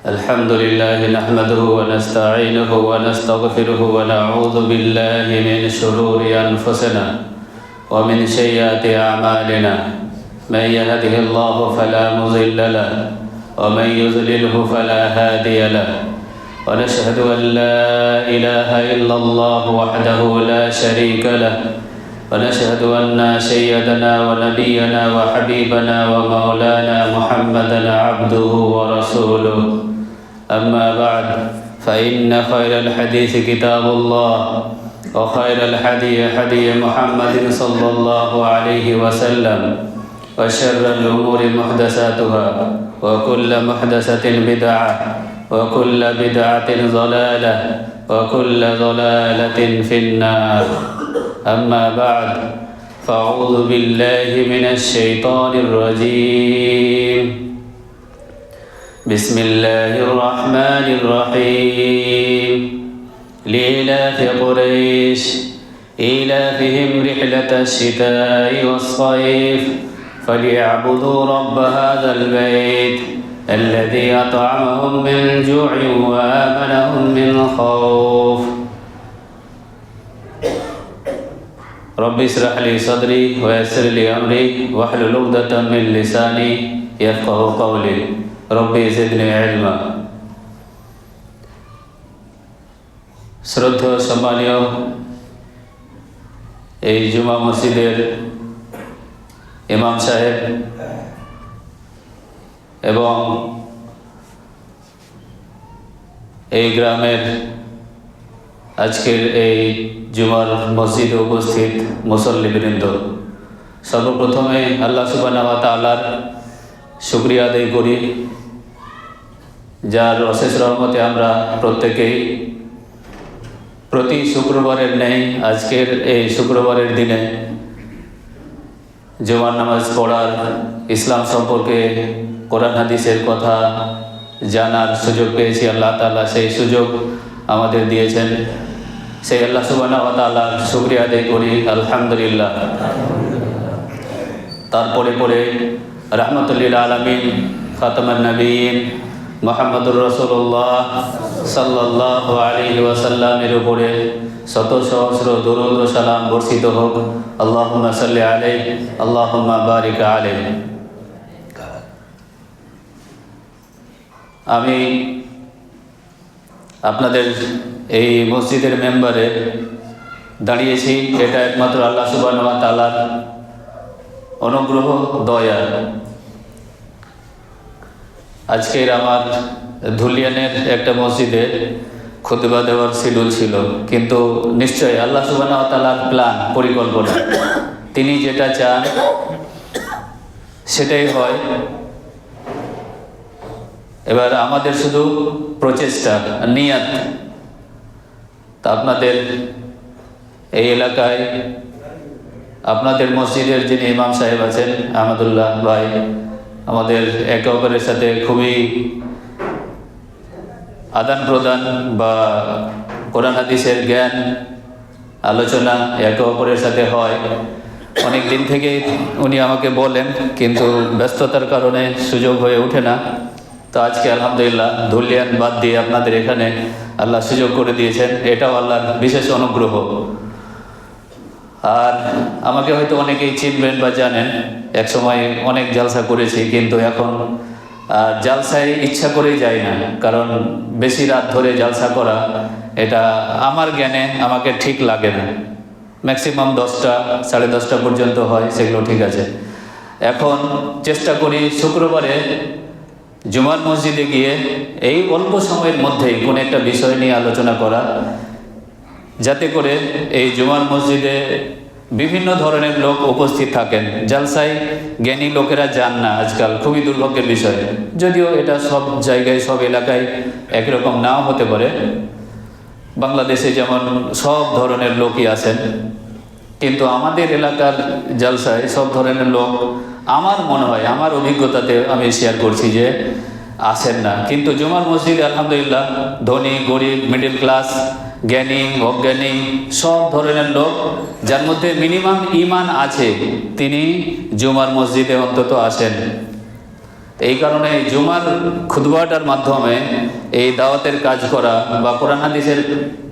الحمد لله نحمده ونستعينه ونستغفره ونعوذ بالله من شرور أنفسنا ومن سيئات أعمالنا من يهده الله فلا مضل له ومن يضلله فلا هادي له ونشهد أن لا إله إلا الله وحده لا شريك له ونشهد أن سيدنا ونبينا وحبيبنا ومولانا محمدا عبده ورسوله أما بعد فإن خير الحديث كتاب الله وخير الهدي هدي محمد صلى الله عليه وسلم وشر الأمور محدثاتها وكل محدثة بدعة وكل بدعة ضلالة وكل ضلالة في النار أما بعد فأعوذ بالله من الشيطان الرجيم بسم الله الرحمن الرحيم لإيلاف قريش إيلافهم رحلة الشتاء والصيف فليعبدوا رب هذا البيت الذي أطعمهم من جوع وآمنهم من خوف رب اشرح لي صدري ويسر لي أمري واحلل عقدة من لساني يفقهوا قولي رب زدني علما শ্রদ্ধেয় সম্মানীয় এই জুমা মসজিদের ইমাম সাহেব এবং এই গ্রামের আজকের এই জুমার মসজিদে উপস্থিত মুসল্লিবৃন্দ, সর্বপ্রথমে আল্লাহ সুবহানাহু ওয়া তাআলার শুকরিয়া আদায় করি, যার অশেষ রহমতে আমরা প্রত্যেকেই প্রতি শুক্রবারের ন্যায় আজকের এই শুক্রবারের দিনে জুমার নামাজ পড়ার, ইসলাম সম্পর্কে কোরআন হাদিসের কথা জানার সুযোগ পেয়েছি। আল্লাহ তাআলা সেই সুযোগ আমাদের দিয়েছেন, সেই আল্লাহ সুবহানাহু ওয়া তাআলার শুকরিয়া আদায় করি, আলহামদুলিল্লাহ। তারপরে পরে রাহমাতুল লিল আলামিন খাতামুন নবিয়্যিন মুহাম্মদুর রাসূলুল্লাহ সাল্লাল্লাহু আলাইহি ওয়াসাল্লামের উপরে শত সহস্র দরুদ ও সালাম বর্ষিত হোক। আল্লাহুম্মা সাল্লি আলাইহি আল্লাহুম্মা বারিক আলাইহি। আমি আপনাদের এই মসজিদের মেম্বারে দাঁড়িয়েছি, এটা একমাত্র আল্লাহ সুবহানাহু ওয়া তাআলার অনুগ্রহ, দয়া। আজকের আমার ধুলিয়ানের একটা মসজিদে খুতবা দেওয়ার শিডিউল ছিল, কিন্তু নিশ্চয়ই আল্লাহ সুবহানাহু ওয়া তাআলার প্ল্যান, পরিকল্পনা, তিনি যেটা চান সেটাই হয়। এবার আমাদের শুধু প্রচেষ্টা, নিয়াত। তা আপনাদের এই এলাকায় আপনাদের মসজিদের যিনি ইমাম সাহেব আছেন আহমদুল্লাহ ভাই, আমাদের একে অপরের সাথে খুবই আদান প্রদান বা কোরআন হাদিসের জ্ঞান আলোচনা একে অপরের সাথে হয়। অনেক দিন থেকে উনি আমাকে বলেন, কিন্তু ব্যস্ততার কারণে সুযোগ হয়ে ওঠে না। তো আজকে আলহামদুলিল্লাহ ধুলিয়ান বাদ দিয়ে আপনাদের এখানে আল্লাহ সুযোগ করে দিয়েছেন, এটাও আল্লাহর বিশেষ অনুগ্রহ। আর আমাকে হয়তো অনেকেই চিনবেন বা জানেন, এক সময় অনেক জালসা করেছি, কিন্তু এখন জালসায় ইচ্ছা করেই যায় না, কারণ বেশি রাত ধরে জালসা করা এটা আমার জ্ঞানে আমাকে ঠিক লাগে না। ম্যাক্সিমাম 10টা, 10:30 পর্যন্ত হয়, সেগুলো ঠিক আছে। এখন চেষ্টা করি শুক্রবারে জুমার মসজিদে গিয়ে এই অল্প সময়ের মধ্যেই কোনো একটা বিষয় নিয়ে আলোচনা করা, যাতে করে এই জুমার মসজিদে বিভিন্ন ধরনের লোক উপস্থিত থাকেন। জালসায় জ্ঞানী লোকেরা যান না আজকাল, খুবই দুর্ভাগ্যের বিষয়। যদিও এটা সব জায়গায়, সব এলাকায় একরকম নাও হতে পারে, বাংলাদেশে যেমন সব ধরনের লোকই আছেন, কিন্তু আমাদের এলাকার জালসায় সব ধরনের লোক আমার মনে হয়, আমার অভিজ্ঞতাতে আমি শেয়ার করছি যে আসেন না। কিন্তু জুমার মসজিদে আলহামদুলিল্লাহ ধনী, গরিব, মিডল ক্লাস, জ্ঞানী, অজ্ঞানী সব ধরনের লোক, যার মধ্যে মিনিমাম ঈমান আছে, তিনি জুমার মসজিদে অন্তত আসেন। এই কারণে জুমার খুতবাটার মাধ্যমে এই দাওয়াতের কাজ করা বা কোরআন হাদিসের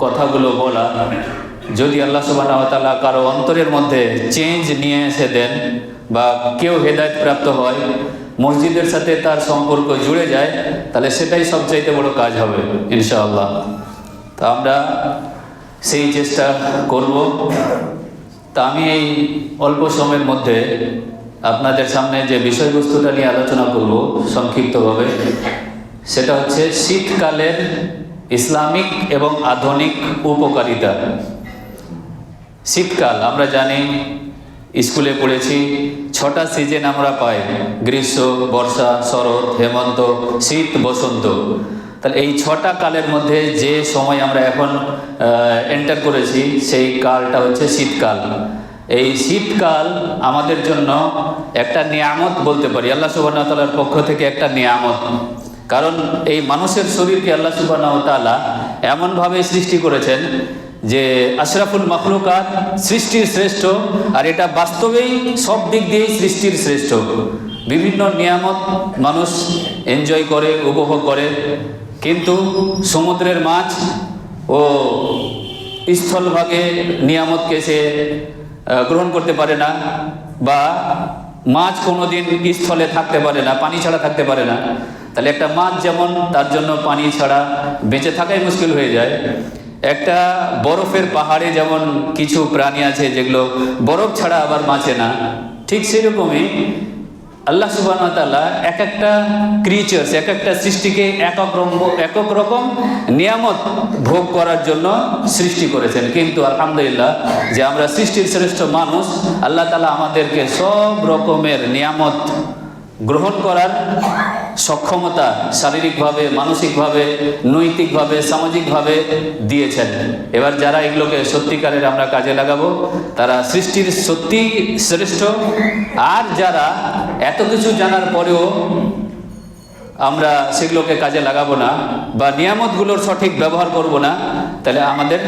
কথাগুলো বলা, যদি আল্লাহ সুবহানাহু ওয়া তাআলা কারো অন্তরের মধ্যে চেঞ্জ নিয়ে এসে দেন বা কেউ হেদায়েত প্রাপ্ত হয়, মসজিদের সাথে তার সম্পর্ক জুড়ে যায়, তাহলে সেটাই সবচাইতে বড় কাজ হবে ইনশাআল্লাহ। তা আমরা সেই চেষ্টা করব। তা আমি এই অল্প সময়ের মধ্যে আপনাদের সামনে যে বিষয়বস্তুটা নিয়ে আলোচনা করব সংক্ষিপ্তভাবে, সেটা হচ্ছে শীতকালের ইসলামিক এবং আধুনিক উপকারিতা। শীতকাল আমরা জানি, স্কুলে পড়েছি, 6টা সিজন আমরা পাই: গ্রীষ্ম, বর্ষা, শরৎ, হেমন্ত, শীত, বসন্ত। তাহলে এই 6টা কালের মধ্যে যে সময় আমরা এখন এন্টার করেছি, সেই কালটা হচ্ছে শীতকাল। এই শীতকাল আমাদের জন্য একটা নিয়ামত বলতে পারি, আল্লাহ সুবহানাহু ওয়া তাআলার পক্ষ থেকে একটা নিয়ামত। কারণ এই মানুষের শরীরকে আল্লাহ সুবহানাহু ওয়া তাআলা এমনভাবে সৃষ্টি করেছেন যে আশরাফুল মাখলুকাত, সৃষ্টির শ্রেষ্ঠ, আর এটা বাস্তবেই সব দিক দিয়েই সৃষ্টির শ্রেষ্ঠ। বিভিন্ন নিয়ামত মানুষ এনজয় করে, উপভোগ করে, কিন্তু সমুদ্রের মাছ ও স্থলভাগে নিয়ামতকে সে গ্রহণ করতে পারে না, বা মাছ কোনোদিন স্থলে থাকতে পারে না, পানি ছাড়া থাকতে পারে না। তাহলে একটা মাছ যেমন, তার জন্য পানি ছাড়া বেঁচে থাকাই মুশকিল হয়ে যায়। একটা বরফের পাহাড়ে যেমন কিছু প্রাণী আছে যেগুলো বরফ ছাড়া আবার বাঁচে না, ঠিক সেরকমই আল্লাহ সুবহানাহু ওয়া তাআলা এক একটা ক্রিয়েচার্স, এক একটা সৃষ্টিকে একক রকম নিয়ামত ভোগ করার জন্য সৃষ্টি করেছেন। কিন্তু আলহামদুলিল্লাহ যে আমরা সৃষ্টির শ্রেষ্ঠ মানুষ, আল্লাহ তাআলা আমাদেরকে সব রকমের নিয়ামত গ্রহণ করার সক্ষমতা শারীরিকভাবে, মানসিকভাবে, নৈতিকভাবে, সামাজিকভাবে দিয়েছেন। এবার যারা এগুলোকে সত্যিকারের আমরা কাজে লাগাবো, তারা সৃষ্টির সত্যি শ্রেষ্ঠ। আর যারা এত কিছু জানার পরেও আমরা সেগুলোকে কাজে লাগাবো না বা নিয়ামতগুলোর সঠিক ব্যবহার করব না, তাহলে আমাদের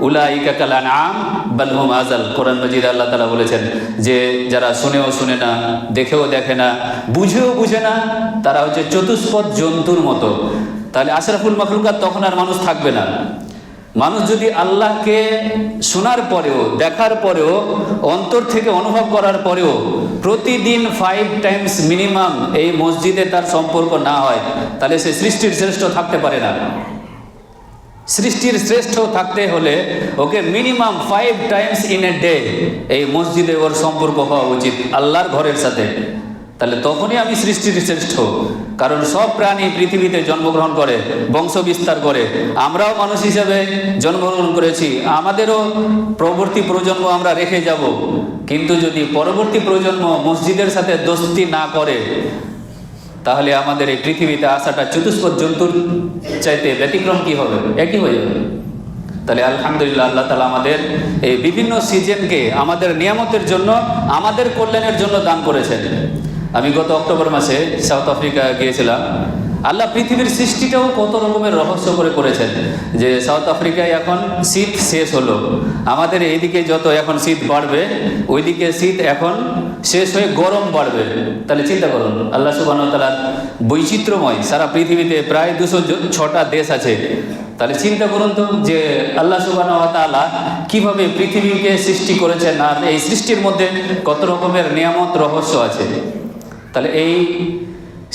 উলাইকা কাল আনআম বাল হুম আযাল। কোরআন মাজিদে আল্লাহ তাআলা বলেছেন যে যারা শুনেও শুনে না, দেখেও দেখে না, বুঝেও বুঝে না, তারা হচ্ছে চতুষ্পদ জন্তুর মতো। তাহলে আশরাফুল মাখলুকাত তখন আর মানুষ থাকবে না। মানুষ যদি আল্লাহকে শোনার পরেও, দেখার পরেও, অন্তর থেকে অনুভব করার পরেও প্রতিদিন 5 টাইমস মিনিমাম এই মসজিদে তার সম্পর্ক না হয়, তাহলে সে সৃষ্টির শ্রেষ্ঠ থাকতে পারে না। সৃষ্টির শ্রেষ্ঠ থাকতে হলে ওকে minimum 5 times in a day এই মসজিদে ওর সম্পর্ক হওয়া উচিত আল্লাহর ঘরের সাথে। তাহলে তখনই আমি সৃষ্টির শ্রেষ্ঠ। কারণ সব প্রাণী পৃথিবীতে জন্মগ্রহণ করে, বংশ বিস্তার করে, আমরাও মানুষ হিসেবে জন্মগ্রহণ করেছি, আমাদেরও পরবর্তী প্রজন্ম আমরা রেখে যাব। কিন্তু যদি পরবর্তী প্রজন্ম মসজিদের সাথে দোস্তি না করে, তাহলে আমাদের এই পৃথিবীতে আসাটা চতুষ্পদ জন্তুর চাইতে ব্যতিক্রম কি হবে? একই হয়ে যাবে। তাহলে আলহামদুলিল্লাহ আল্লাহ তাআলা আমাদের এই বিভিন্ন সিজনকে আমাদের নিয়ামতের জন্য, আমাদের কল্যাণের জন্য দান করেছেন। আমি গত অক্টোবর মাসে সাউথ আফ্রিকা গিয়েছিলাম। আল্লাহ পৃথিবীর সৃষ্টিটাও কত রকমের রহস্য করে করেছেন। যে সাউথ আফ্রিকায় এখন শীত শেষ হলো, আমাদের এইদিকে যত এখন শীত বাড়বে, ওইদিকে শীত এখন শেষ হয়ে গরম বাড়বে। তাহলে চিন্তা করুন, আল্লাহ সুবহানাহু ওয়া তাআলার বৈচিত্র্যময় সারা পৃথিবীতে প্রায় 206টা দেশ আছে। তাহলে চিন্তা করুন তো যে আল্লাহ সুবহানাহু ওয়া তাআলা কিভাবে পৃথিবীকে সৃষ্টি করেছেন, আর এই সৃষ্টির মধ্যে কত রকমের নিয়ামত, রহস্য আছে। তাহলে এই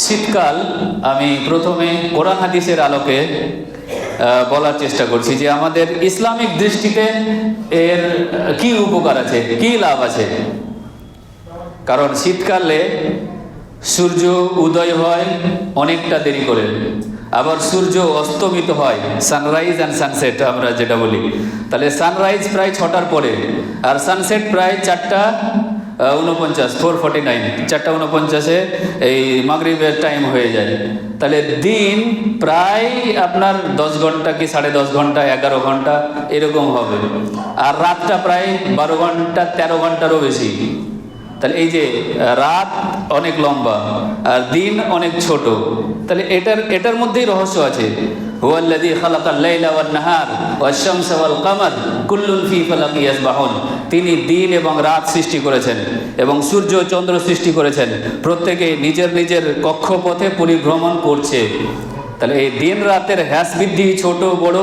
শীতকাল আমি প্রথমে কোরআন হাদিসের আলোকে বলার চেষ্টা করছি যে আমাদের ইসলামিক দৃষ্টিতে এর কি উপকার আছে, কি লাভ আছে। কারণ শীতকালে সূর্য উদয় হয় অনেকটা দেরি করে, আবার সূর্য অস্তমিত হয়, সানরাইজ অ্যান্ড সানসেট আমরা যেটা বলি। তাহলে সানরাইজ প্রায় 6টার পরে, আর সানসেট প্রায় 4:49, 4:49, 4:49 এই মাগরিবের টাইম হয়ে যায়। তাহলে দিন প্রায় আপনার 10 ঘন্টা কি 10.5 ঘন্টা, 11 ঘন্টা এরকম হবে। আর রাতটা প্রায় 12 ঘন্টা, 13 ঘন্টারও বেশি। তাহলে এই যে রাত অনেক লম্বা আর দিন অনেক ছোট, তাহলে এটার মধ্যেই রহস্য আছে। হুয়াল্লাযী খালাকাল লাইলা ওয়ান নাহার ওয়াশ-শামসা ওয়াল কামার কুল্লুন ফী ফালাকি ইয়াসবাহুন। তিনি দিন এবং রাত সৃষ্টি করেছেন এবং সূর্য চন্দ্র সৃষ্টি করেছেন, প্রত্যেকে নিজের নিজের কক্ষপথে পরিভ্রমণ করছে। তাহলে এই দিন রাতের হ্রাস বৃদ্ধি, ছোট বড়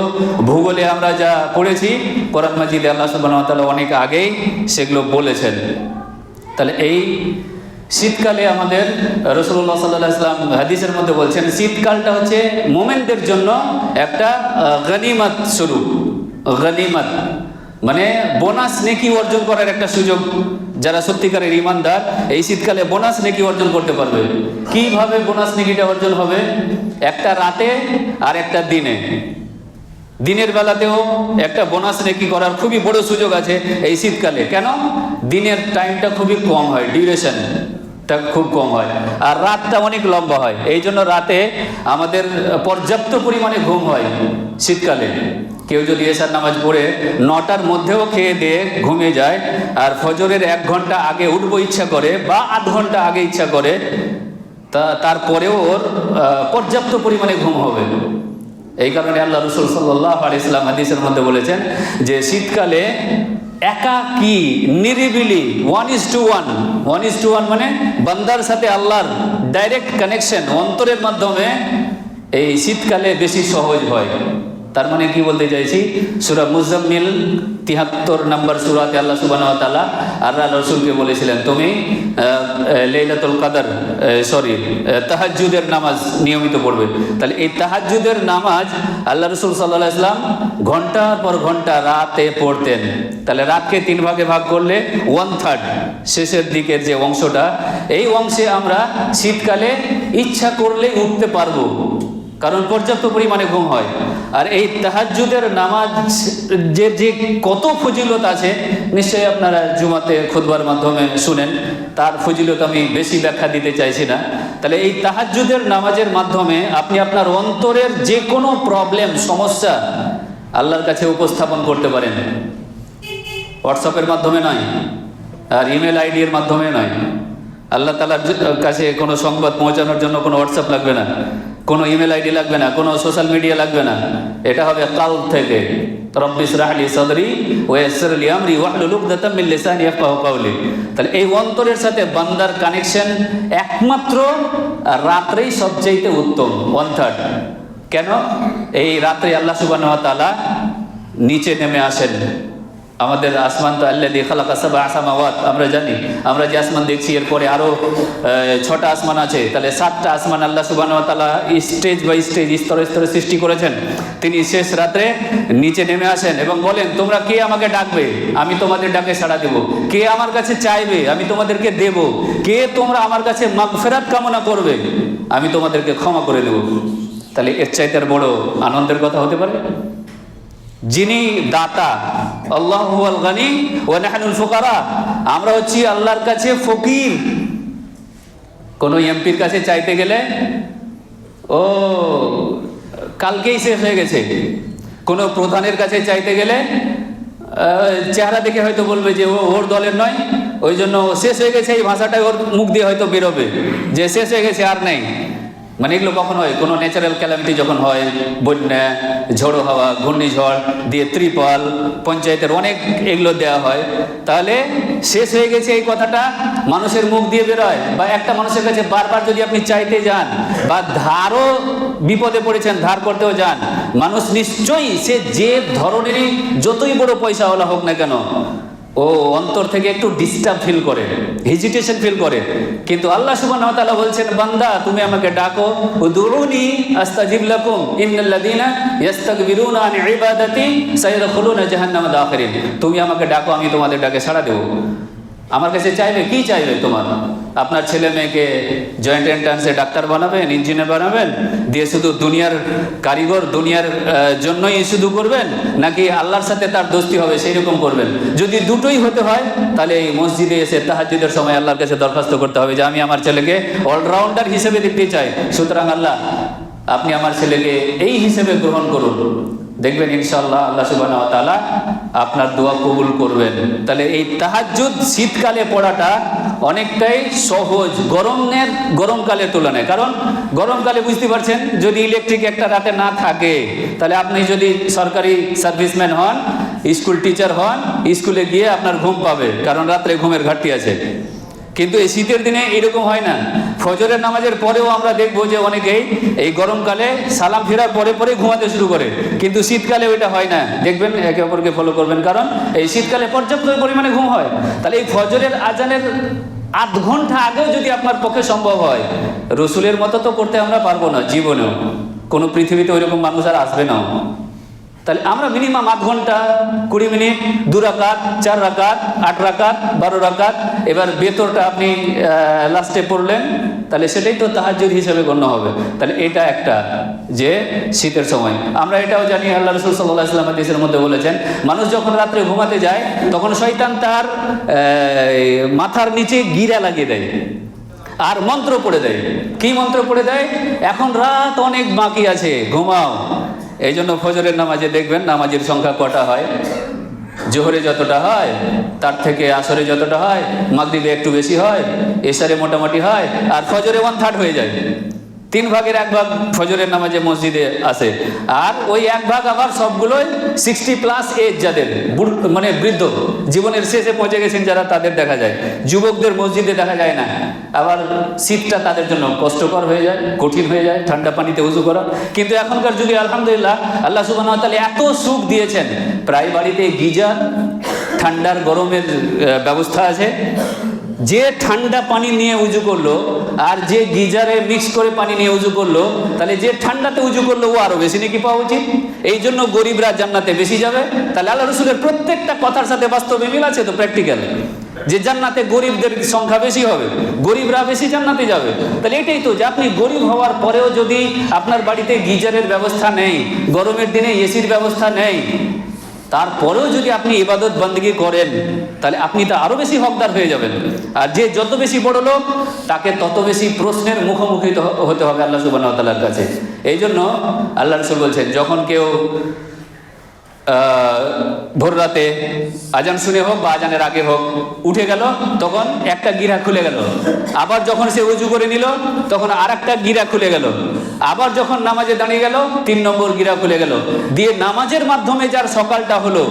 ভূগোলে আমরা যা পড়েছি, কোরআন মাজিদে আল্লাহ সুবহানাহু ওয়া তাআলা অনেক আগেই সেগুলো বলেছেন। তাহলে এই শীতকালে আমাদের রাসূলুল্লাহ সাল্লাল্লাহু আলাইহি ওয়াসাল্লাম হাদিসের মধ্যে বলছেন, শীতকালটা হচ্ছে মোমেনদের জন্য একটা গনিমত স্বরূপ। গনিমত মানে বোনাস নেকি অর্জন করার একটা সুযোগ। যারা সত্যিকারের ঈমানদার এই শীতকালে বোনাস নেকি অর্জন করতে পারবে। কিভাবে বোনাস নেকিটা অর্জন হবে? একটা রাতে আর একটা দিনে। দিনের বেলাতেও একটা বোনাস নেকি করার খুবই বড় সুযোগ আছে এই শীতকালে। কেন? দিনের টাইমটা খুবই কম হয়, ডিউরেশনটা খুব কম হয়, আর রাতটা অনেক লম্বা হয়। এই জন্য রাতে আমাদের পর্যাপ্ত পরিমাণে ঘুম হয় শীতকালে। কেউ যদি এশার নামাজ পড়ে 9টার মধ্যেও খেয়ে দিয়ে ঘুমিয়ে যায়, আর ফজরের 1 ঘন্টা আগে উঠবো ইচ্ছা করে বা 8 ঘন্টা আগে ইচ্ছা করে, তারপরেও ওর পর্যাপ্ত পরিমাণে ঘুম হবে। এই কারণে আল্লাহ রাসূল সাল্লাল্লাহু আলাইহি ওয়াসাল্লাম হাদিসের মধ্যে বলেছেন যে শীতকালে একাকী নিরিবিলি 1:1 মানে বান্দার সাথে আল্লাহর ডাইরেক্ট কানেকশন অন্তরের মাধ্যমে এই শীতকালে বেশি সহজ হয়। তার মানে কি বলতে চাইছি, সূরা মুজাম্মিল 73 নম্বর সূরাতে আল্লাহ সুবহানাহু ওয়া তাআলা আল্লাহ রাসূলকে বলেছিলেন, তুমি লাইলাতুল কদর তাহাজ্জুদের নামাজ নিয়মিত পড়বে। তাহলে এই তাহাজ্জুদের নামাজ আল্লাহ রাসূল সাল্লাল্লাহু আলাইহি ওয়াসাল্লাম ঘন্টার পর ঘন্টা রাতে পড়তেন। তাহলে রাতকে 3 ভাগে ভাগ করলে 1/3 শেষের দিকের যে অংশটা, এই অংশে আমরা শীতকালে ইচ্ছা করলে উঠতে পারবো, কারণ পর্যাপ্ত পরিমাণে ঘুম হয়। আর এই তাহাজ্জুদের নামাজ যে কত ফজিলত আছে, নিশ্চয়ই আপনারা জুমাতে খুতবার মাধ্যমে শুনেন, তার ফজিলত আমি বেশি ব্যাখ্যা দিতে চাইছি না। তাহলে এই তাহাজ্জুদের নামাজের মাধ্যমে আপনি আপনার অন্তরের যে কোনো প্রবলেম, সমস্যা আল্লাহর কাছে উপস্থাপন করতে পারেন। হোয়াটসঅ্যাপের মাধ্যমে নয়, আর ইমেল আইডি এর মাধ্যমে নয়। আল্লাহ তাআলার কাছে কোনো সংবাদ পৌঁছানোর জন্য কোনো হোয়াটসঅ্যাপ লাগবে না, কোনো ইমেল আইডি লাগবে না, কোনো সোশ্যাল মিডিয়া লাগবে না। এটা হবে কাল থেকে। রব্বি ইশরাহ লি সাদরি ওয়া ইয়াসসির লি আমরি ওয়াহলুল উকদাতাম মিন লিসানি ইয়াফকাহু কাওলি। তাহলে এই অন্তরের সাথে বান্দার কানেকশন একমাত্র রাত্রেই সবচেয়ে উত্তম, 1/3। কেন? এই রাত্রে আল্লাহ সুবহানাহু ওয়া তাআলা নিচে নেমে আসেন। আমাদের আসমান তো আল্লাযী খালাকা সাবআ সামাওয়াত, আমরা জানি, আমরা যে আসমান দেখছি এরপরে আরো 6টা আসমান আছে। তাহলে 7টা আসমান আল্লাহ সুবহানাহু ওয়া তাআলা স্টেজ বাই স্টেজ, স্তরে স্তরে সৃষ্টি করেছেন। তিনি শেষ রাত্রে নিচে নেমে আসেন এবং বলেন, তোমরা কে আমাকে ডাকবে, আমি তোমাদের ডাকে সাড়া দেব। কে আমার কাছে চাইবে, আমি তোমাদেরকে দেব। কে তোমরা আমার কাছে মাগফিরাত কামনা করবে, আমি তোমাদেরকে ক্ষমা করে দেব। তাহলে এর চাইতে বড় আনন্দের কথা হতে পারে? যিনি দাতা, আল্লাহু হুয়াল গানি ওয়া নাহনুল ফুকারা, আমরা হচ্ছি আল্লাহর কাছে ফকির। কোন এমপির কাছে চাইতে গেলে ও কালকেই শেষ হয়ে গেছে। কোন প্রধানের কাছে চাইতে গেলে চেহারা দেখে হয়তো বলবে যে ওর দলের নয়, ওই জন্য শেষ হয়ে গেছে, এই ভাষাটাই ওর মুখ দিয়ে হয়তো বেরোবে যে শেষ হয়ে গেছে, আর নেই। মানে এগুলো কখন হয়? কোনো ন্যাচারাল ক্যালামিটি যখন হয়, বন্যা, ঝড়ো হাওয়া, ঘূর্ণিঝড় দিয়ে ত্রিপল, পঞ্চায়েতের অনেক এগুলো দেওয়া হয়। তাহলে শেষ হয়ে গেছে এই কথাটা মানুষের মুখ দিয়ে বেরোয়। বা একটা মানুষের কাছে বারবার যদি আপনি চাইতে যান, বা ধারও বিপদে পড়েছেন, ধার করতেও যান, মানুষ নিশ্চয়ই সে যে ধরনেরই যতই বড় পয়সাওয়ালা হোক না কেন, ও অন্তর থেকে একটু ডিস্টার্ব ফিল করে, হেজিটেশন ফিল করে। কিন্তু আল্লাহ সুবহানাহু ওয়া তাআলা বলছেন, বান্দা তুমি আমাকে ডাকো, উদউনি আস্তাজিব লাকুম ইন্নাল্লাযীনা ইস্তাকবিরুনা আন ইবাদাতি সায়াদখুলুনা জাহান্নামা দাখিরিন। তুমি আমাকে ডাকো, আমি তোমাদের ডাকে সাড়া দেব। আমার কাছে চাইবে, কি চাইবে তোমার? আপনার ছেলে মেয়েকে জয়েন্ট এন্ট্রান্সে ডাক্তার বানাবেন, ইঞ্জিনিয়ার বানাবেন, দিয়ে শুধু দুনিয়ার কারিগর, দুনিয়ার জন্যই শুধু করবেন, নাকি আল্লাহর সাথে তার দোস্তি হবে সেই রকম করবেন? যদি দুটোই হতে হয়, তাহলে এই মসজিদে এসে তাহাজ্জুদের সময় আল্লাহর কাছে দরখাস্ত করতে হবে যে আমি আমার ছেলেকে অলরাউন্ডার হিসেবে দেখতে চাই। সুতরাং আল্লাহ, আপনি আমার ছেলেকে এই হিসেবে গ্রহণ করুন। দেখবেন ইনশাআল্লাহ আল্লাহ সুবহানাহু ওয়া তাআলা আপনার দোয়া কবুল করবেন। তাহলে এই তাহাজ্জুদ শীতকালে পড়াটা অনেকটাই সহজ গরমকালের তুলনায়। কারণ গরমকালে বুঝতে পারছেন, যদি ইলেকট্রিক একটা রাতে না থাকে, তাহলে আপনি যদি সরকারি সার্ভিসম্যান হন, স্কুল টিচার হন, স্কুলে গিয়ে আপনার ঘুম পাবে, কারণ রাত্রে ঘুমের ঘাটতি আছে। কিন্তু এই শীতের দিনে এরকম হয় না। ফজরের নামাজের পরেও আমরা দেখবো যে অনেকেই এই গরমকালে সালাম ফেরার পরে পরে ঘুমাতে শুরু করে, কিন্তু শীতকালে ওইটা হয় না। দেখবেন, একে অপরকে ফলো করবেন, কারণ এই শীতকালে পর্যাপ্ত পরিমাণে ঘুম হয়। তাহলে এই ফজরের আজানের আধ ঘন্টা আগেও যদি আপনার পক্ষে সম্ভব হয়, রসুলের মতো তো করতে আমরা পারবো না জীবনেও, কোনো পৃথিবীতে ওইরকম মানুষ আর আসবে না। তাহলে আমরা মিনিমাম আধ ঘন্টা 20 মিনিট, 2 রাকাত, 4 রাকাত, 8 রাকাত, 12 রাকাত, এবার বেতরটা আপনি লাস্টে পড়লেন, তাহলে সেটাই তো তাহাজ্জুদ হিসেবে গণ্য হবে। তাহলে এটা একটা, যে শীতের সময় আমরা এটাও জানি, আল্লাহ রাসূল সাল্লাল্লাহু আলাইহি ওয়াসাল্লাম হাদিসের মধ্যে বলেছেন, মানুষ যখন রাত্রে ঘুমাতে যায় তখন শয়তান তার মাথার নিচে গিরা লাগিয়ে দেয় আর মন্ত্র পড়ে দেয়। কি মন্ত্র পড়ে দেয়? এখন রাত অনেক বাকি আছে, ঘুমাও। এই জন্য ফজরের নামাজে দেখবেন নামাজের সংখ্যা কটা হয়? জোহরে যতটা হয় তার থেকে আসরে যতটা হয়, মাগরিবে একটু বেশি হয়, এশারে মোটামুটি হয়, আর ফজরে 1/3 হয়ে যায়। 3 ভাগের 1 ভাগ ফজরের নামাজে মসজিদে আসে, আর ওই 1 ভাগ আবার সবগুলোই 60+ এজ, যাদের মানে বৃদ্ধ, জীবনের শেষে পৌঁছে গেছেন যারা, তাদের দেখা যায়। যুবকদের মসজিদে দেখা যায় না। আবার শীতটা তাদের জন্য কষ্টকর হয়ে যায়, কঠিন হয়ে যায় ঠান্ডা পানিতে উজু করা। কিন্তু এখনকার যুগে আলহামদুলিল্লাহ আল্লাহ সুবহানাহু ওয়া তাআলা এত সুখ দিয়েছেন, প্রায় বাড়িতে গিজার, ঠান্ডার গরমের ব্যবস্থা আছে। যে ঠান্ডা পানি নিয়ে উজু করলো আর যে গিজারে মিক্স করে পানি নিয়ে উজু করলো, তাহলে যে ঠান্ডাতে উজু করলো ও আরো বেশি নাকি পাওয়া উচিত। এই জন্য গরিবরা জান্নাতে বেশি যাবে। তাহলে আল্লাহ রসুলের প্রত্যেকটা কথার সাথে বাস্তবে মিল আছে তো, প্র্যাকটিক্যাল, যে জান্নাতে গরিবদের সংখ্যা বেশি হবে, গরিবরা বেশি জান্নাতে যাবে। তাহলে এটাই তো, যে আপনি গরিব হওয়ার পরেও যদি আপনার বাড়িতে গিজারের ব্যবস্থা নেই, গরমের দিনে এসির ব্যবস্থা নেই, তারপরেও যদি আপনি ইবাদত বন্দেগী করেন, তাহলে আপনি তো আরো বেশি হকদার হয়ে যাবেন। আর যে যত বেশি বড় লোক, তাকে তত বেশি প্রশ্নের মুখোমুখি হতে হবে আল্লাহ সুবহানাহু ওয়া তাআলার কাছে। এই জন্য আল্লাহ রাসূল বলছেন, যখন কেউ ভোর রাতে আজান শুনে হোক বা আজানের আগে হোক উঠে গেল, তখন একটা গিরা খুলে গেল। আবার যখন সে উজু করে নিল, তখন আর একটা গিরা খুলে গেল। আবার যখন নামাজে দাঁড়িয়ে গেল, 3 নম্বর গিরা খুলে গেল। দিয়ে নামাজের মাধ্যমে যার সকালটা হলো,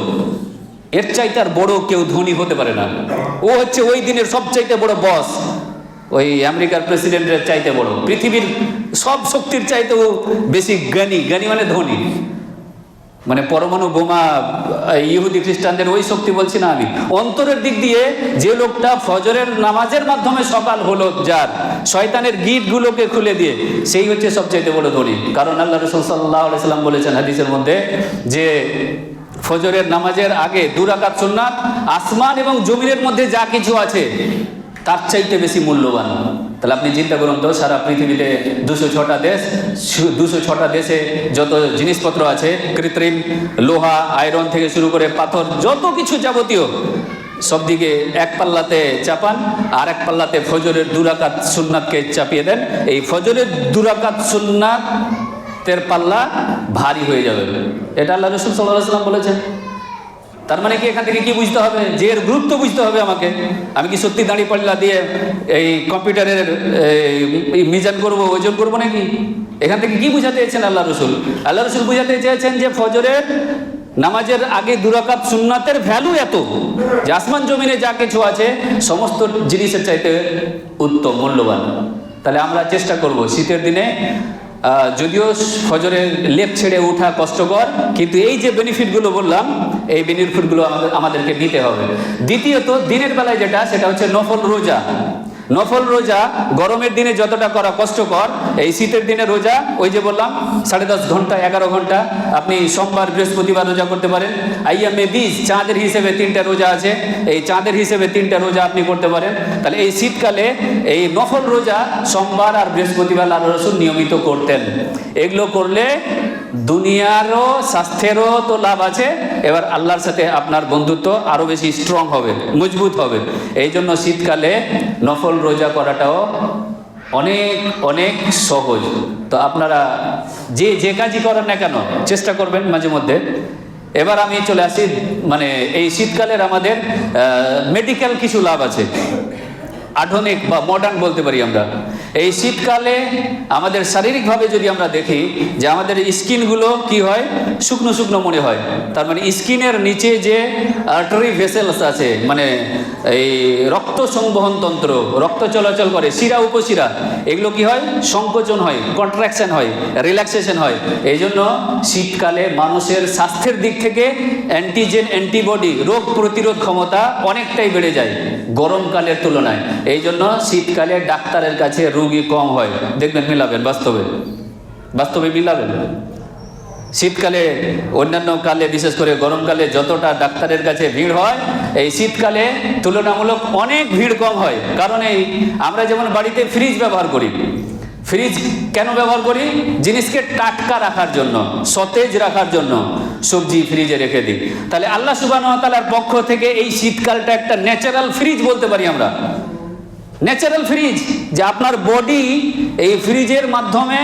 এর চাইতে আর বড় কেউ ধনী হতে পারে না। ও হচ্ছে ওই দিনের সবচাইতে বড় বস, ওই আমেরিকার প্রেসিডেন্টের চাইতে বড়, পৃথিবীর সব শক্তির চাইতে ও বেশি জ্ঞানী। জ্ঞানী মানে ধনী, মানে পরমাণু বোমা ইহুদি খ্রিস্টানদের ওই শক্তি বলছি না আমি। অন্তরের দিক দিয়ে যে লোকটা ফজরের নামাজের মাধ্যমে সকাল হলো, যার শয়তানের গিটগুলোকে খুলে দিয়ে, সেই হচ্ছে সবচাইতে বড় ধনী। কারণ আল্লাহ রাসূল সাল্লাল্লাহু আলাইহি ওয়াসাল্লাম বলেছেন হাদিসের মধ্যে, যে ফজরের নামাজের আগে 2 রাকাত সুন্নাত, আসমান এবং জমিনের মধ্যে যা কিছু আছে তার চাইতে বেশি মূল্যবান। তাহলে আপনি চিন্তা করুন তো, সারা পৃথিবীতে 206টা দেশ, 206টা দেশে যত জিনিসপত্র আছে, কৃত্রিম লোহা, আয়রন থেকে শুরু করে পাথর, যত কিছু যাবতীয়, সব দিকে এক পাল্লাতে চাপান, আর এক পাল্লাতে ফজরের 2 রাকাত সুন্নাতকে চাপিয়ে দেন। এই ফজরের 2 রাকাত সুন্নাতের পাল্লা ভারী হয়ে যাবে। এটা আল্লাহ রাসূল সাল্লাল্লাহু আলাইহি ওয়াসাল্লাম বলেছেন। তার মানে কি, এখান থেকে কি বুঝতে হবে? যে এর গুরুত্ব বুঝতে হবে আমাকে। আমি কি সত্যি দাঁড়িয়ে পাল্লা দিয়ে এই কম্পিউটারের মিজান করবো, ওজন করবো নাকি? এখান থেকে কি বুঝাতে চেয়েছেন আল্লাহ রসুল? আল্লাহ রসুল বুঝাতে চেয়েছেন যে ফজরের নামাজের আগে 2 রাকাত সুন্নাতের ভ্যালু এত, যে আসমান জমিনে যা কিছু আছে সমস্ত জিনিসের চাইতে উত্তম, মূল্যবান। তাহলে আমরা চেষ্টা করব শীতের দিনে, যদিও ফজরের লেপ ছেড়ে ওঠা কষ্টকর, কিন্তু এই যে বেনিফিটগুলো বললাম, এই বেনিফিটগুলো আমাদেরকে নিতে হবে। দ্বিতীয়ত, দিনের বেলায় যেটা, সেটা হচ্ছে নফল রোজা। নফল রোজা গরমের দিনে যতটা করা কষ্টকর, এই শীতের দিনে রোজা, ওই যে বললাম 10.5 ঘন্টা 11 ঘন্টা, আপনি সোমবার বৃহস্পতিবার রোজা করতে পারেন। আইয়ামে 20, চাঁদের হিসেবে 3টা রোজা আছে, এই চাঁদের হিসেবে 3টা রোজা আপনি করতে পারেন। তাহলে এই শীতকালে এই নফল রোজা সোমবার আর বৃহস্পতিবার আল্লাহ রাসূল নিয়মিত করতেন। এগুলো করলে দুনিয়ারও স্বাস্থ্যেরও তো লাভ আছে, এবার আল্লাহর সাথে আপনার বন্ধুত্ব আরো বেশি স্ট্রং হবে, মজবুত হবে। এই জন্য শীতকালে নফল রোজা করাটাও অনেক অনেক সহজ। তো আপনারা যে কাজই করেন না কেন চেষ্টা করবেন মাঝে মধ্যে। এবার আমি চলে আসি, মানে এই শীতকালের আমাদের মেডিকেল কিছু লাভ আছে। আধুনিক বা মডার্ন বলতে পারি আমরা। এই শীতকালে আমাদের শারীরিকভাবে যদি আমরা দেখি যে আমাদের স্কিনগুলো কি হয়, শুকনো শুকনো মনে হয়। তার মানে স্কিনের নিচে যে আর্টারি ভেসেলস আছে, মানে এই রক্ত সংবহন তন্ত্র, রক্ত চলাচল করে, শিরা উপশিরা, এগুলো কি হয়, সংকোচন হয়, কন্ট্রাকশন হয়, রিল্যাক্সেশন হয়। এই জন্য শীতকালে মানুষের স্বাস্থ্যের দিক থেকে অ্যান্টিজেন অ্যান্টিবডি, রোগ প্রতিরোধ ক্ষমতা অনেকটাই বেড়ে যায় গরমকালের তুলনায়। এই জন্য শীতকালে ডাক্তারের কাছে রোগী কম হয়। দেখবেন, মিলাবেন, বাস্তবে বাস্তবে মিলাবেন। শীতকালে অন্যান্য কালে, বিশেষ করে গরমকালে যতটা ডাক্তারের কাছে ভিড় হয়, এই শীতকালে তুলনামূলক অনেক ভিড় কম হয়। কারণ এই আমরা যেমন বাড়িতে ফ্রিজ ব্যবহার করি, ফ্রিজ কেন ব্যবহার করি? জিনিসকে টাটকা রাখার জন্য, সতেজ রাখার জন্য সবজি ফ্রিজে রেখে দিই। তাহলে আল্লাহ সুবহানাহু ওয়া তাআলার পক্ষ থেকে এই শীতকালটা একটা ন্যাচারাল ফ্রিজ বলতে পারি আমরা। ন্যাচারাল ফ্রিজ, যে আপনার বডি এই ফ্রিজের মাধ্যমে,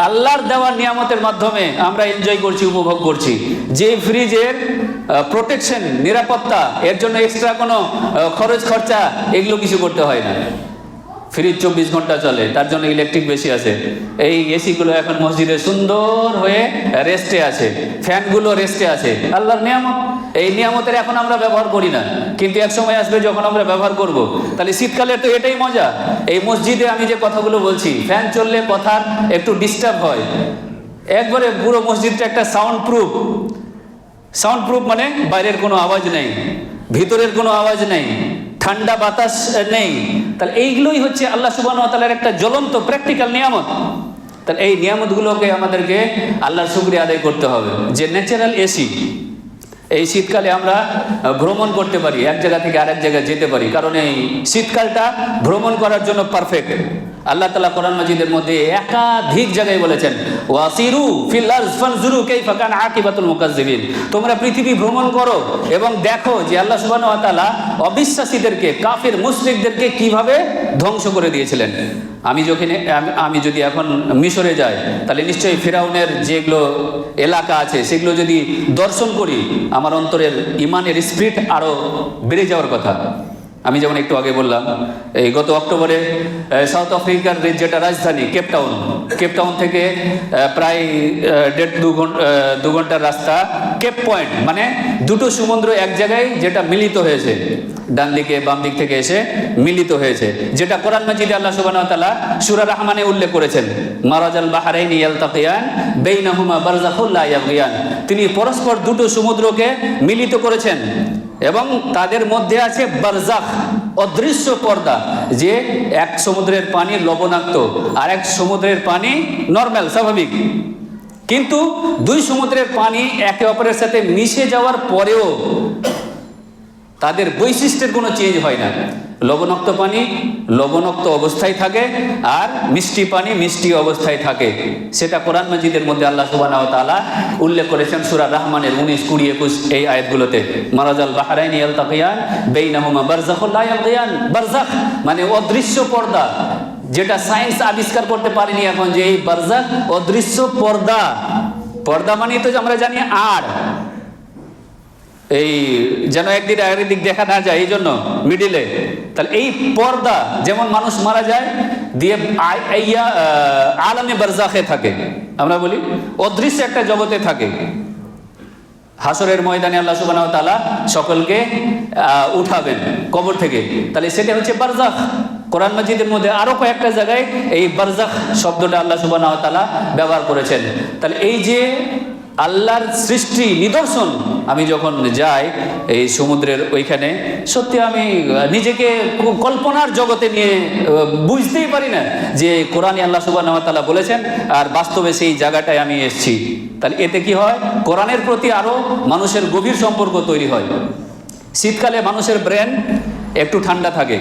আল্লাহর দেওয়া নিয়ামতের মাধ্যমে আমরা এনজয় করছি, উপভোগ করছি। যে ফ্রিজের প্রোটেকশন, নিরাপত্তা, এর জন্য এক্সট্রা কোনো খরচ খরচা এগুলো কিছু করতে হয় না। ফ্রিজ 24 ঘন্টা চলে, তার জন্য ইলেকট্রিক বেশি আছে। এই এসিগুলো এখন মসজিদে সুন্দর হয়ে রেস্টে আছে, ফ্যানগুলো রেস্টে আছে, আল্লাহর নিয়ামত। এই নিয়ামতের এখন আমরা ব্যবহার করি না, কিন্তু এক সময় আসবে যখন আমরা ব্যবহার করব। তাহলে শীতকালে তো এটাই মজা। এই মসজিদে আমি যে কথাগুলো বলছি, ফ্যান চললে কথার একটু ডিস্টার্ব হয়। একবারে পুরো মসজিদটা একটা সাউন্ড প্রুফ। সাউন্ড প্রুফ মানে বাইরের কোনো আওয়াজ নেই, ভিতরের কোনো আওয়াজ নেই, ঠান্ডা বাতাস নেই। তাহলে এইগুলোই হচ্ছে আল্লাহ সুবহানাহু ওয়া তাআলার একটা জ্বলন্ত প্র্যাকটিক্যাল নিয়ামত। তাহলে এই নিয়ামতগুলোকে আমাদেরকে আল্লাহর শুকরিয়া আদায় করতে হবে। যে ন্যাচারাল এসি, এই শীতকালে আমরা ভ্রমণ করতে পারি, এক জায়গা থেকে আরেক জায়গায় যেতে পারি, কারণ এই শীতকালটা ভ্রমণ করার জন্য পারফেক্ট। আল্লাহ তাআলা কোরআন মাজিদের মধ্যে একাধিক জায়গায় বলেছেন, ওয়াসিরু ফিল আরজ ফানজুরু কাইফা কানা আকিবাতুল মুকাজ্জিবিন। তোমরা পৃথিবী ভ্রমণ করো এবং দেখো যে আল্লাহ সুবহানাহু ওয়া তাআলা অবিশ্বাসীদেরকে, কাফির মুশরিকদেরকে কিভাবে ধ্বংস করে দিয়েছিলেন। আমি যদি এখন মিশরে যাই, তাহলে নিশ্চয়ই ফিরাউনের যেগুলো এলাকা আছে সেগুলো যদি দর্শন করি, আমার অন্তরের ইমানের স্পিরিট আরো বেড়ে যাওয়ার কথা। আমি যেমন একটু আগে বললাম, এই গত অক্টোবরে সাউথ আফ্রিকার যেটা রাজধানী কেপটাউন থেকে প্রায় 1.5-2 ঘন্টার রাস্তা, কেপ পয়েন্ট, মানে দুটো সমুদ্র এক জায়গায় যেটা মিলিত হয়েছে, ডান দিকে বাম দিক থেকে এসে মিলিত হয়েছে, যেটা কোরআন মাজিদে আল্লাহ সুবহানাহু ওয়া তাআলা সূরা রহমানে উল্লেখ করেছেন, মারাজাল বাহরাইনি ইয়ালতাকিয়ান বাইনাহুমা বারযাখুল লা ইয়াবগিয়ান। তিনি পরস্পর দুটো সমুদ্রকে মিলিত করেছেন এবং তাদের মধ্যে আছে বারজাখ, অদৃশ্য পর্দা, যে এক সমুদ্রের পানি লবণাক্ত আর এক সমুদ্রের পানি নরমাল, স্বাভাবিক। কিন্তু দুই সমুদ্রের পানি একে অপরের সাথে মিশে যাওয়ার পরেও তাদের বৈশিষ্ট্যের কোনো চেঞ্জ হয় না। লবণাক্ত পানি লবণাক্ত অবস্থায় থাকে আর মিষ্টি পানি মিষ্টি অবস্থায় থাকে। সেটা কোরআন মাজিদের মধ্যে আল্লাহ সুবহানাহু ওয়া তাআলা উল্লেখ করেছেন সূরা রহমানের 19, 20, 21 এই আয়াতগুলোতে। মারাজাল বাহরাইনি ইয়ালতাকিয়ান বাইনাহুমা বারযাখুল লা ইয়াবগিয়ান। বারযাখ মানে অদৃশ্য পর্দা, যেটা সায়েন্স আবিষ্কার করতে পারেনি এখন, যে এই বারযাখ অদৃশ্য পর্দা। পর্দা মানে তো আমরা জানি আর, এই যেন একদিক আরেক দিক দেখা না যায়, এই জন্য মিডিলে। তাহলে এই পর্দা, যেমন মানুষ মারা যায় দিয়ে আলামে বারজাখে থাকে, আমরা বলি অদৃশ্য একটা জগতে থাকে। হাসরের ময়দানে আল্লাহ সুবহানাহু ওয়া তাআলা সকলকে উঠাবেন কবর থেকে, তাহলে সেটা হচ্ছে বারজাখ। কোরআন মাজিদের মধ্যে আরো কয়েকটা জায়গায় এই বারজাখ শব্দটা আল্লাহ সুবহানাহু ওয়া তাআলা ব্যবহার করেছেন। তাহলে এই যে আল্লাহর সৃষ্টি নিদর্শন, আমি যখন যাই এই সমুদ্রের ওইখানে, সত্যি আমি নিজেকে কল্পনার জগতে নিয়ে বুঝতেই পারি না যে কোরআনে আল্লাহ সুবহানাহু ওয়া তাআলা বলেছেন আর বাস্তবে সেই জায়গাটায় আমি এসেছি। তাহলে এতে কি হয়, কোরআনের প্রতি আরো মানুষের গভীর সম্পর্ক তৈরি হয়। শীতকালে মানুষের ব্রেন একটু ঠান্ডা থাকে।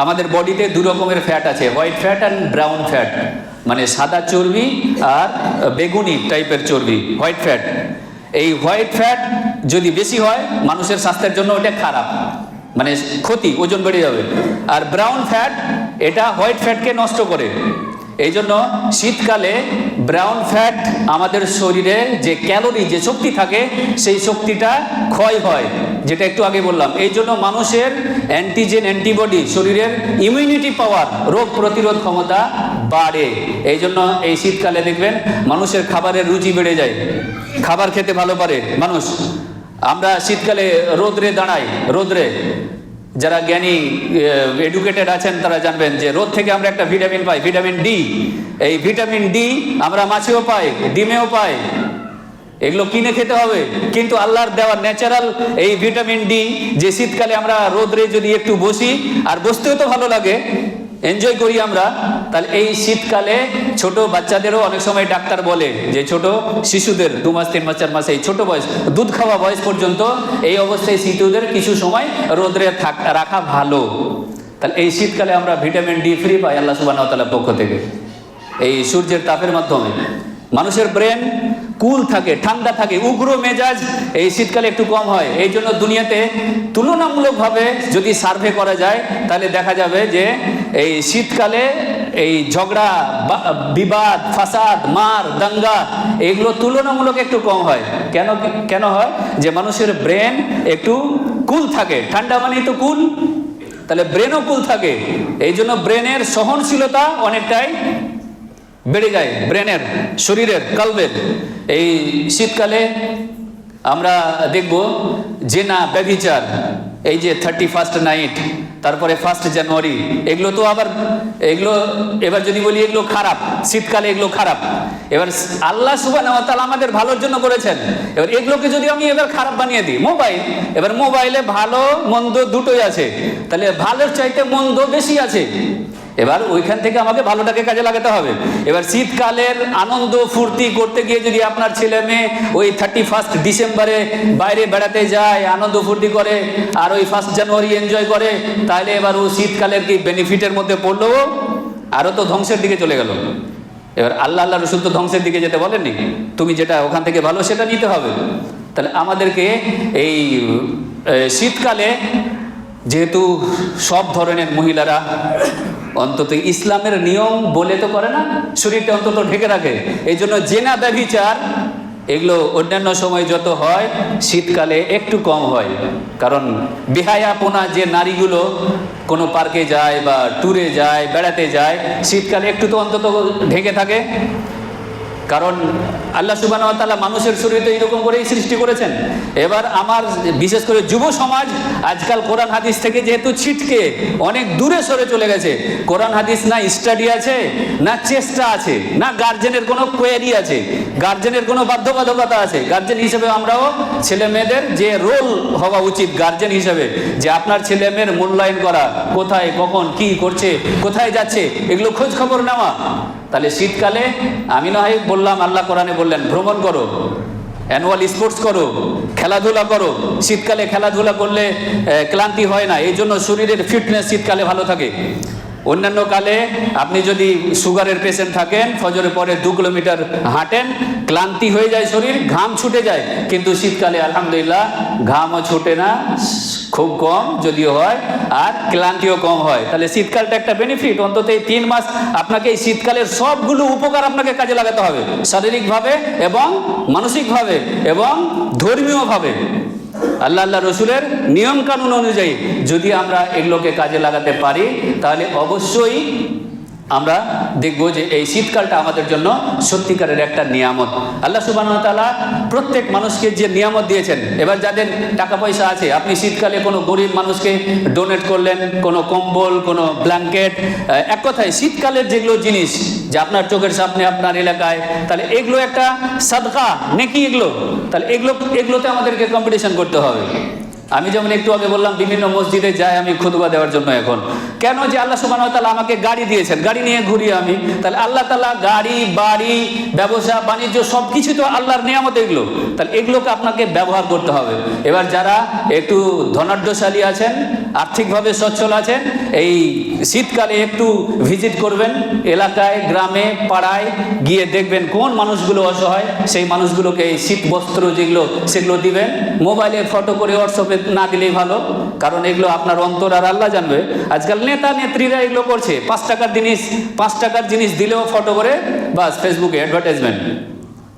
আমাদের বডিতে 2 রকমের ফ্যাট আছে, white fat and brown fat, মানে সাদা চর্বি আর বেগুনি টাইপের চর্বি, হোয়াইট ফ্যাট। এই হোয়াইট ফ্যাট যদি বেশি হয় মানুষের স্বাস্থ্যের জন্য ওটা খারাপ, মানে ক্ষতি, ওজন বেড়ে যাবে। আর ব্রাউন ফ্যাট এটা হোয়াইট ফ্যাটকে নষ্ট করে। এই জন্য শীতকালে ব্রাউন ফ্যাট আমাদের শরীরে যে ক্যালোরি, যে শক্তি থাকে, সেই শক্তিটা ক্ষয় হয়, যেটা একটু আগে বললাম। এই জন্য মানুষের অ্যান্টিজেন অ্যান্টিবডি, শরীরের ইমিউনিটি পাওয়ার, রোগ প্রতিরোধ ক্ষমতা বাড়ে। এই জন্য এই শীতকালে দেখবেন মানুষের খাবারের রুচি বেড়ে যায়, খাবার খেতে ভালো পারে মানুষ। আমরা শীতকালে রোদ্রে দাঁড়াই, রোদ্রে যারা জ্ঞানী এডুকেটেড আছেন তারা জানবেন যে রোদ থেকে আমরা একটা ভিটামিন পাই, ভিটামিন ডি। এই ভিটামিন ডি আমরা মাছেও পাই, ডিমেও পাই, এগুলো কিনে খেতে হবে। কিন্তু আল্লাহর দেওয়া ন্যাচারাল এই ভিটামিন ডি, যে শীতকালে আমরা রোদ্রে যদি একটু বসি, আর বসতেও তো ভালো লাগে, এনজয় করি আমরা, তাহলে এই শীতকালে ছোট বাচ্চাদেরও অনেক সময় ডাক্তার বলে যে ছোট শিশুদের 2 মাস 3 মাস 4 মাস এই ছোট বয়স, দুধ খাওয়া বয়স পর্যন্ত এই অবস্থায় শিশুদের কিছু সময় রোদ্রে রাখা ভালো। তাহলে এই শীতকালে আমরা ভিটামিন ডি ফ্রি পাই আল্লাহ সুবহানাহু ওয়া তাআলার পক্ষ থেকে, এই সূর্যের তাপের মাধ্যমে। মানুষের ব্রেন কুল থাকে, ঠান্ডা থাকে, উগ্র মেজাজ এই শীতকালে একটু কম হয়। এই জন্য দুনিয়াতে তুলনামূলকভাবে যদি সার্ভে করা যায় তাহলে দেখা যাবে যে এই শীতকালে এই ঝগড়া, বিবাদ, ফাসাদ, মার, দাঙ্গা এগুলো তুলনামূলক একটু কম হয়। কেন হয়? যে মানুষের ব্রেন একটু কুল থাকে, ঠান্ডা মানেই তো কুল, তাহলে ব্রেনও কুল থাকে। এই জন্য ব্রেনের সহনশীলতা অনেকটাই বেড়ে যায়, ব্রেনের, শরীরের, কলবের। এই শীতকালে আমরা দেখব জেনা, ব্যভিচার, এই যে 31st নাইট, তারপরে 1 জানুয়ারি, এগুলো তো আবার এগুলো এবার যদি বলি এগুলো খারাপ, শীতকালে এগুলো খারাপ। এবার আল্লাহ সুবহানাহু ওয়া তাআলা আমাদের ভালোর জন্য করেছেন, এবার এগুলোকে যদি আমি এবার খারাপ বানিয়ে দিই, মোবাইল, এবার মোবাইলে ভালো মন্দ দুটোই আছে, তাহলে ভালোর চাইতে মন্দ বেশি আছে। এবার ওইখান থেকে আমাকে ভালোটাকে কাজে লাগাতে হবে। এবার শীতকালের আনন্দ ফুর্তি করতে গিয়ে যদি আপনার ছেলে মেয়ে ওই 31 ডিসেম্বরে বাইরে বেড়াতে যায়, আনন্দ ফুর্তি করে, আর ওই 1 জানুয়ারি এনজয় করে, তাহলে এবার ও শীতকালের কি বেনিফিটের মধ্যে পড়লো, আরও তো ধ্বংসের দিকে চলে গেল। এবার আল্লাহ রসুল তো ধ্বংসের দিকে যেতে বলেননি, তুমি যেটা ওখান থেকে ভালো সেটা নিতে হবে। তাহলে আমাদেরকে এই শীতকালে, যেহেতু সব ধরনের মহিলারা অন্তত ইসলামের নিয়ম বলে তো করে না, শরীরটা অন্তত ঢেকে রাখে, এই জন্য জেনা, ব্যভিচার এগুলো অন্যান্য সময় যত হয় শীতকালে একটু কম হয়। কারণ বেহায়াপনা যে নারীগুলো কোনো পার্কে যায় বা ট্যুরে যায়, বেড়াতে যায়, শীতকালে একটু তো অন্তত ঢেকে থাকে। কারণ আল্লাহ সুবহানাহু ওয়া তাআলা মানুষের শরীর তো এইরকম করেই সৃষ্টি করেছেন। এবার আমার বিশেষ করে যুব সমাজ আজকাল কোরআন হাদিস থেকে যেহেতু ছিটকে অনেক দূরে সরে চলে গেছে, কোরআন হাদিস না স্টাডি আছে, না চেষ্টা আছে, না গার্জেনের কোনো কোয়েরি আছে, গার্জেনের কোনো বাধ্যবাধকতা আছে। গার্জেন হিসেবে আমরাও ছেলে মেয়েদের যে রোল হওয়া উচিত গার্জেন হিসেবে, যে আপনার ছেলে মেয়ের মূল্যায়ন করা, কোথায় কখন কি করছে, কোথায় যাচ্ছে, এগুলো খোঁজ খবর নেওয়া। তাহলে শীতকালে আমি না হয় বললাম, আল্লাহ কোরআনে বললেন ভ্রমণ করো, অ্যানুয়াল স্পোর্টস করো, খেলাধুলা করো। শীতকালে খেলাধুলা করলে ক্লান্তি হয় না, এই জন্য শরীরের ফিটনেস শীতকালে ভালো থাকে। অন্যান্য কালে আপনি যদি সুগারের পেশেন্ট থাকেন, ফজরের পরে 2 কিলোমিটার হাঁটেন, ক্লান্তি হয়ে যায় শরীর, ঘাম ছুটে যায়। কিন্তু শীতকালে আলহামদুলিল্লাহ ঘামও ছুটে না, খুব কম যদিও হয়, আর ক্লান্তিও কম হয়। তাহলে শীতকালটা একটা বেনিফিট। অন্তত এই 3 মাস আপনাকে এই শীতকালের সবগুলো উপকার আপনাকে কাজে লাগাতে হবে, শারীরিকভাবে এবং মানসিকভাবে এবং ধর্মীয়ভাবে। আল্লাহ রসুলের নিয়ম কানুন অনুযায়ী যদি আমরা এগুলোকে কাজে লাগাতে পারি, তাহলে অবশ্যই আমরা দেখব যে এই শীতকালটা আমাদের জন্য সত্যিকারের একটা নিয়ামত। আল্লাহ সুবহানাহু ওয়া তাআলা প্রত্যেক মানুষকে যে নিয়ামত দিয়েছেন, এবার যাদের টাকা পয়সা আছে, আপনি শীতকালে কোনো গরিব মানুষকে ডোনেট করলেন, কোনো কম্বল, কোনো ব্ল্যাঙ্কেট, এক কথায় শীতকালের যেগুলো জিনিস যে আপনার চোখের সামনে, আপনার এলাকায়, তাহলে এগুলো একটা সাদকা, নেকি এগুলো। তাহলে এগুলোতে আমাদেরকে কম্পিটিশন করতে হবে। আমি যেমন একটু আগে বললাম, বিভিন্ন মসজিদে যাই আমি খুতবা দেওয়ার জন্য। এখন কেন? যে আল্লাহ সুবহানাহু ওয়া তাআলা আমাকে গাড়ি দিয়েছেন, গাড়ি নিয়ে ঘুরি আমি। তাহলে আল্লাহ তাআলা গাড়ি, বাড়ি, ব্যবসা বাণিজ্য সব কিছু তো আল্লাহর নিয়ামত এগুলো। তাহলে এগুলোকে আপনাকে ব্যবহার করতে হবে। এবার যারা একটু ধনাঢ্যশালী আছেন, আর্থিকভাবে সচ্ছল আছেন, এই শীতকালে একটু ভিজিট করবেন এলাকায়, গ্রামে, পাড়ায়, গিয়ে দেখবেন কোন মানুষগুলো অসহায়, সেই মানুষগুলোকে এই শীত বস্ত্র যেগুলো সেগুলো দিবেন। মোবাইলে ফটো করে হোয়াটসঅ্যাপে না দিলেই ভালো, কারণ এগুলো আপনার অন্তর আর আল্লাহ জানবে। আজকাল নেতা নেত্রীরা এগুলো করছে, 5 টাকার জিনিস দিলেও ফটো করে বাস ফেসবুকে অ্যাডভার্টাইজমেন্ট।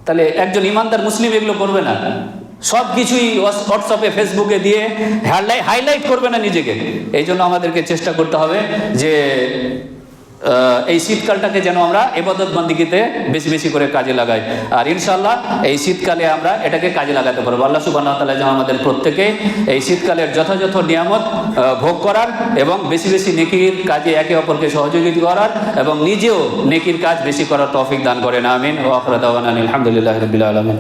তাহলে একজন ইমানদার মুসলিম এগুলো করবে না। সব কিছুই হোয়াটসঅ্যাপে ফেসবুকে দিয়ে হাইলাইট করবে না নিজেকে। এই জন্য আমাদেরকে চেষ্টা করতে হবে যে এই শীতকালটাকে যেন আমরা ইবাদত বন্দেগীতে বেশি বেশি করে কাজে লাগাই। আর ইনশাআল্লাহ এই শীতকালে আমরা এটাকে কাজে লাগাতে পারবো। আল্লাহ সুবহানাহু ওয়া তাআলা যেন আমাদের প্রত্যেকে এই শীতকালের যথাযথ নিয়ামত ভোগ করার এবং বেশি বেশি নেকির কাজে একে অপরকে সহযোগিতা করার এবং নিজেও নেকির কাজ বেশি করার তৌফিক দান করেন। আমিন। ওয়া আখিরু দাওয়ানা আলহামদুলিল্লাহি রাব্বিল আলামিন।